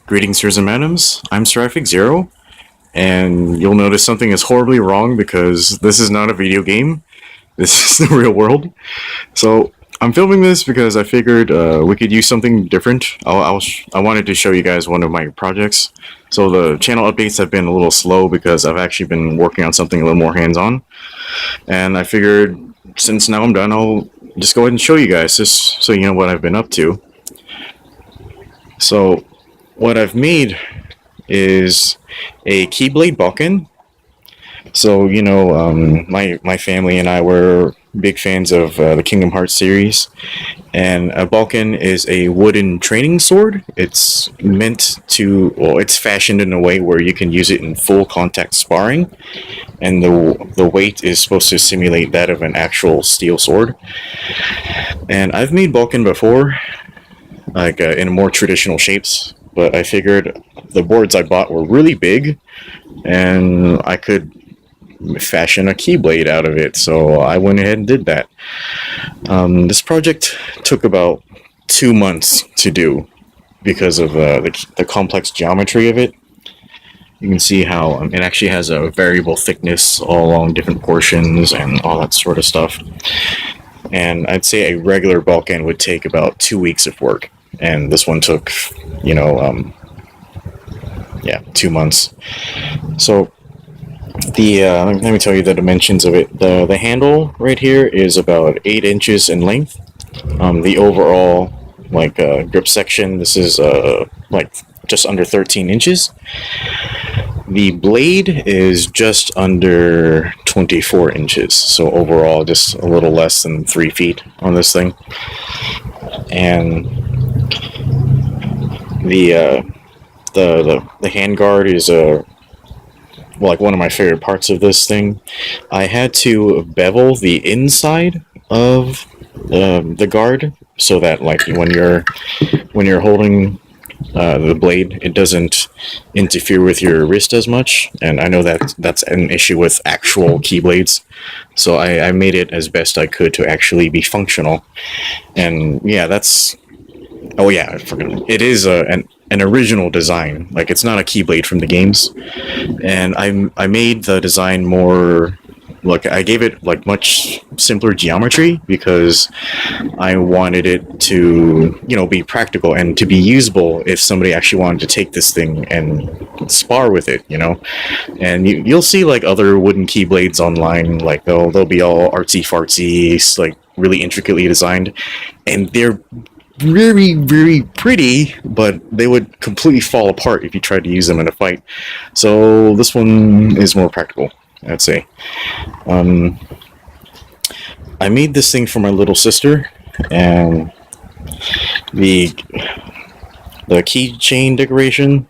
Greetings, sirs and madams. I'm Seraphic Zero, and you'll notice something is horribly wrong because this is not a video game. This is the real world. So I'm filming this because I figured we could use something different. I wanted to show you guys one of my projects. So the channel updates have been a little slow because I've actually been working on something a little more hands-on. And I figured since now I'm done, I'll just go ahead and show you guys just so you know what I've been up to. So what I've made is a Keyblade bokken. So, you know, my family and I were big fans of the Kingdom Hearts series, and a bokken is a wooden training sword. It's meant to, well, it's fashioned in a way where you can use it in full contact sparring, and the weight is supposed to simulate that of an actual steel sword. And I've made bokken before, like in more traditional shapes, but I figured the boards I bought were really big, and I could fashion a Keyblade out of it, so I went ahead and did that. This project took about 2 months to do because of the complex geometry of it. You can see how it actually has a variable thickness all along different portions and all that sort of stuff. And I'd say a regular bokken would take about 2 weeks of work, and this one took, 2 months. So let me tell you the dimensions of it. The handle right here is about 8 inches in length. The overall grip section, this is just under 13 inches. The blade is just under 24 inches, so overall just a little less than 3 feet on this thing. And the handguard is one of my favorite parts of this thing. I had to bevel the inside of the guard so that when you're holding the blade, it doesn't interfere with your wrist as much. And I know that that's an issue with actual Keyblades, so I made it as best I could to actually be functional. And yeah, I forgot. It is an original design. Like, it's not a Keyblade from the games. And I made the design more, I gave it much simpler geometry because I wanted it to, be practical and to be usable if somebody actually wanted to take this thing and spar with it, And you'll see other wooden Keyblades online, they'll be all artsy fartsy, really intricately designed, and they're very, very pretty, but they would completely fall apart if you tried to use them in a fight. So this one is more practical, I'd say. I made this thing for my little sister, and the keychain decoration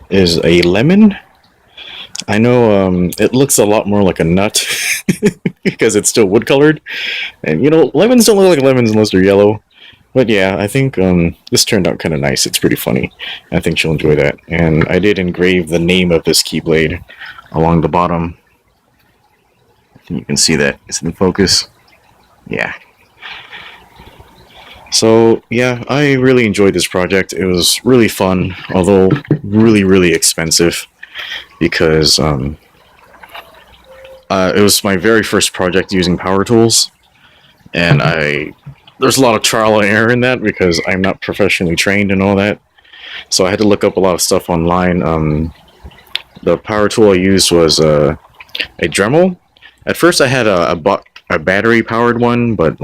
is a lemon. I know it looks a lot more like a nut because it's still wood colored, and lemons don't look like lemons unless they're yellow. But yeah, I think this turned out kind of nice. It's pretty funny. I think she'll enjoy that. And I did engrave the name of this Keyblade along the bottom. You can see that. Is it in focus? Yeah. So yeah, I really enjoyed this project. It was really fun, although really, really expensive, because it was my very first project using power tools, and there's a lot of trial and error in that because I'm not professionally trained and all that. So I had to look up a lot of stuff online. The power tool I used was a Dremel. At first I had a battery powered one, but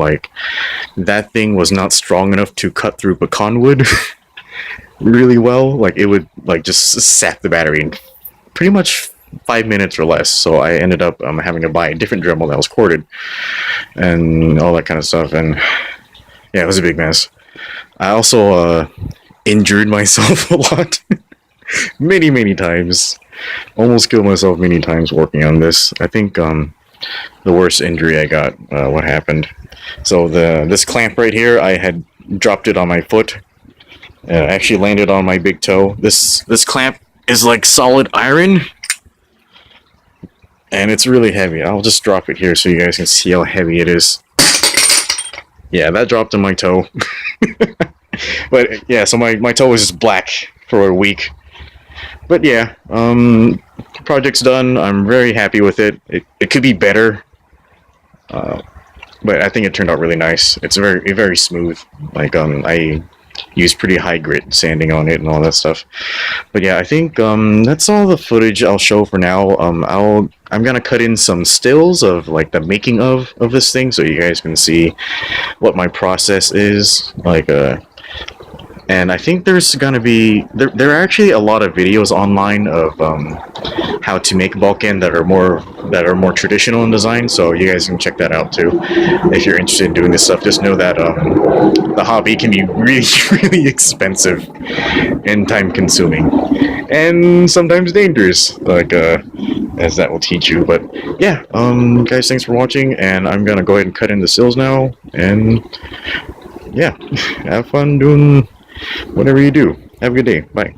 that thing was not strong enough to cut through pecan wood really well. It would just sap the battery in pretty much 5 minutes or less. So I ended up having to buy a different Dremel that was corded and all that kind of stuff. And yeah, it was a big mess. I also injured myself a lot. many times. Almost killed myself many times working on this. I think the worst injury I got, what happened. So this clamp right here, I had dropped it on my foot. Actually landed on my big toe. This clamp is like solid iron. And it's really heavy. I'll just drop it here so you guys can see how heavy it is. Yeah, that dropped on my toe. But yeah, so my toe was just black for a week. But yeah, project's done. I'm very happy with it. It could be better, but I think it turned out really nice. It's very smooth. Like I used pretty high grit sanding on it and all that stuff. But yeah, I think that's all the footage I'll show for now. I'm gonna cut in some stills of like the making of this thing, so you guys can see what my process is. Like and I think there's gonna be there are actually a lot of videos online of how to make bokken that are more traditional in design. So you guys can check that out too if you're interested in doing this stuff. Just know that the hobby can be really really expensive and time consuming and sometimes dangerous. Like as that will teach you. But yeah, guys, thanks for watching, and I'm gonna go ahead and cut in the sills now. And yeah, have fun doing whatever you do. Have a good day. Bye.